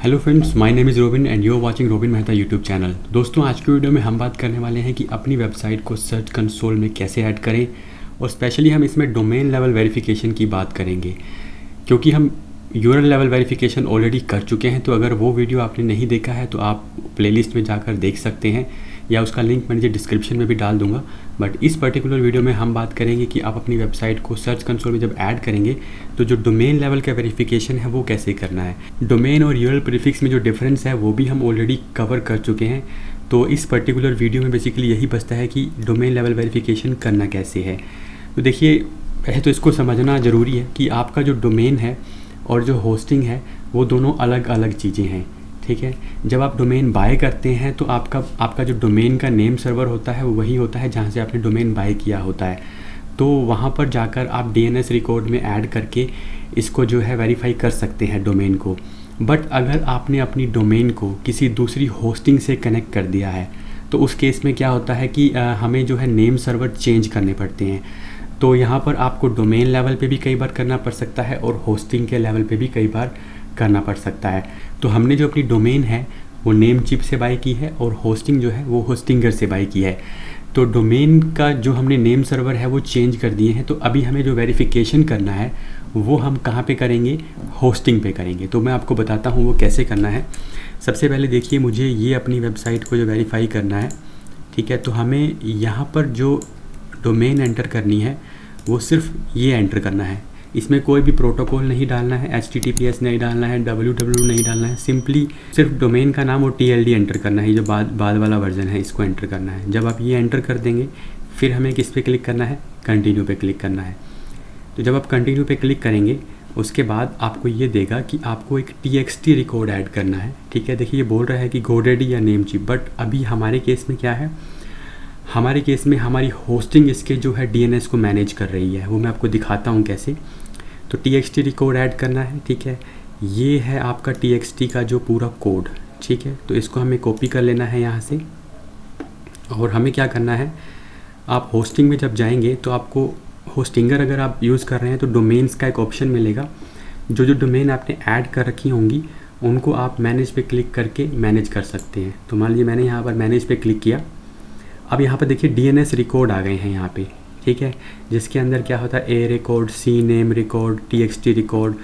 Hello friends, my name is Robin and you are watching Robin Mehta YouTube channel. दोस्तों, आज की video में हम बात करने वाले हैं कि अपनी वेबसाइट को सर्च कंसोल में कैसे ऐड करें, और स्पेशली हम इसमें डोमेन लेवल वेरिफिकेशन की बात करेंगे, क्योंकि हम यूआरएल लेवल वेरिफिकेशन ऑलरेडी कर चुके हैं। तो अगर वो वीडियो आपने नहीं देखा है तो आप प्लेलिस्ट में जाकर देख सकते हैं, या उसका लिंक मैं नीचे डिस्क्रिप्शन में भी डाल दूंगा। बट इस पर्टिकुलर वीडियो में हम बात करेंगे कि आप अपनी वेबसाइट को सर्च कंसोल में जब ऐड करेंगे तो जो डोमेन लेवल का वेरिफिकेशन है वो कैसे करना है। डोमेन और यूआरएल प्रीफिक्स में जो डिफरेंस है वो भी हम ऑलरेडी कवर कर चुके हैं। तो इस पर्टिकुलर वीडियो में बेसिकली यही बचता है कि डोमेन लेवल वेरिफिकेशन करना कैसे है। तो देखिए, पहले तो इसको समझना ज़रूरी है कि आपका जो डोमेन है और जो होस्टिंग है वो दोनों अलग अलग चीज़ें हैं, ठीक है। जब आप डोमेन बाय करते हैं तो आपका जो डोमेन का नेम सर्वर होता है वो वही होता है जहाँ से आपने डोमेन बाय किया होता है। तो वहाँ पर जाकर आप डीएनएस रिकॉर्ड में ऐड करके इसको जो है वेरीफाई कर सकते हैं डोमेन को। बट अगर आपने अपनी डोमेन को किसी दूसरी होस्टिंग से कनेक्ट कर दिया है तो उस केस में क्या होता है कि हमें जो है नेम सर्वर चेंज करने पड़ते हैं। तो यहाँ पर आपको डोमेन लेवल पे भी कई बार करना पड़ सकता है और होस्टिंग के लेवल पे भी कई बार करना पड़ सकता है। तो हमने जो अपनी डोमेन है वो नेम चिप से बाय की है और होस्टिंग जो है वो होस्टिंगर से बाय की है। तो डोमेन का जो हमने नेम सर्वर है वो चेंज कर दिए हैं। तो अभी हमें जो वेरिफिकेशन करना है वो हम कहाँ पे करेंगे, होस्टिंग पे करेंगे। तो मैं आपको बताता हूँ वो कैसे करना है। सबसे पहले देखिए, मुझे ये अपनी वेबसाइट को जो वेरीफाई करना है, ठीक है। तो हमें यहाँ पर जो डोमेन एंटर करनी है वो सिर्फ ये एंटर करना है। इसमें कोई भी प्रोटोकॉल नहीं डालना है, HTTPS नहीं डालना है, www नहीं डालना है। सिंपली सिर्फ डोमेन का नाम और TLD एंटर करना है। ये जो बाद वाला वर्जन है इसको एंटर करना है। जब आप ये एंटर कर देंगे फिर हमें किस पे क्लिक करना है, कंटिन्यू पे क्लिक करना है। तो जब आप कंटिन्यू पे क्लिक करेंगे उसके बाद आपको ये देगा कि आपको एक TXT रिकॉर्ड ऐड करना है, ठीक है। देखिए, ये बोल रहा है कि GoDaddy या नेमचिप, बट अभी हमारे केस में क्या है, हमारे केस में हमारी होस्टिंग इसके जो है DNS को मैनेज कर रही है। वो मैं आपको दिखाता हूँ कैसे। तो TXT रिकॉर्ड ऐड करना है, ठीक है। ये है आपका TXT का जो पूरा कोड, ठीक है। तो इसको हमें कॉपी कर लेना है यहाँ से, और हमें क्या करना है, आप होस्टिंग में जब जाएंगे तो आपको होस्टिंगर अगर आप यूज़ कर रहे हैं तो डोमेन्स का एक ऑप्शन मिलेगा। जो डोमेन आपने ऐड कर रखी होंगी उनको आप मैनेज पे क्लिक करके मैनेज कर सकते हैं। तो मान लीजिए मैंने यहाँ पर मैनेज पे क्लिक किया। अब यहाँ पर देखिए DNS रिकॉर्ड आ गए हैं यहाँ पे, ठीक है, जिसके अंदर क्या होता है A record, C name record, TXT record.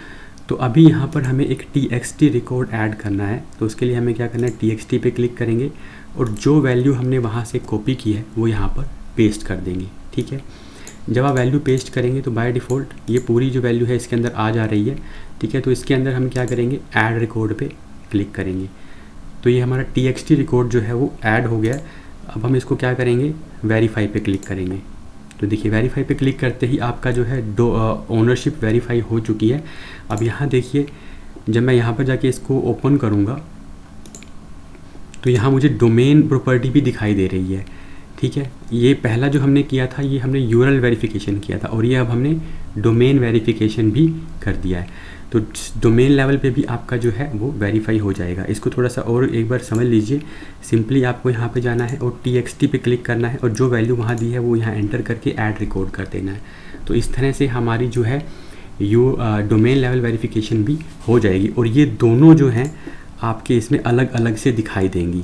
तो अभी यहाँ पर हमें एक TXT रिकॉर्ड ऐड करना है। तो उसके लिए हमें क्या करना है, TXT पे क्लिक करेंगे और जो वैल्यू हमने वहाँ से कॉपी की है वो यहाँ पर पेस्ट कर देंगे, ठीक है। जब आप वैल्यू पेस्ट करेंगे तो बाय डिफ़ॉल्ट ये पूरी जो वैल्यू है इसके अंदर आ जा रही है, ठीक है। तो इसके अंदर हम क्या करेंगे, ऐड रिकॉर्ड पे क्लिक करेंगे। तो ये हमारा TXT रिकॉर्ड जो है वो ऐड हो गया है। अब हम इसको क्या करेंगे, वेरीफाई पे क्लिक करेंगे। तो देखिए, वेरीफाई पे क्लिक करते ही आपका जो है ओनरशिप वेरीफाई हो चुकी है। अब यहाँ देखिए, जब मैं यहाँ पर जाके इसको ओपन करूँगा तो यहाँ मुझे डोमेन प्रॉपर्टी भी दिखाई दे रही है, ठीक है। ये पहला जो हमने किया था ये हमने यूआरएल वेरिफिकेशन किया था, और ये अब हमने डोमेन वेरिफिकेशन भी कर दिया है। तो डोमेन लेवल पे भी आपका जो है वो वेरीफाई हो जाएगा। इसको थोड़ा सा और एक बार समझ लीजिए। सिंपली आपको यहाँ पे जाना है और TXT पे क्लिक करना है, और जो वैल्यू वहाँ दी है वो यहाँ एंटर करके ऐड रिकॉर्ड कर देना है। तो इस तरह से हमारी जो है डोमेन लेवल वेरिफिकेशन भी हो जाएगी, और ये दोनों जो हैं आपके इसमें अलग अलग से दिखाई देंगी।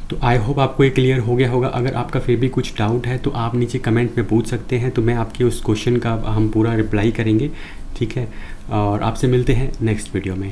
तो आई होप आपको ये क्लियर हो गया होगा। अगर आपका फिर भी कुछ डाउट है तो आप नीचे कमेंट में पूछ सकते हैं, तो मैं आपके उस क्वेश्चन का हम पूरा रिप्लाई करेंगे, ठीक है। और आपसे मिलते हैं नेक्स्ट वीडियो में।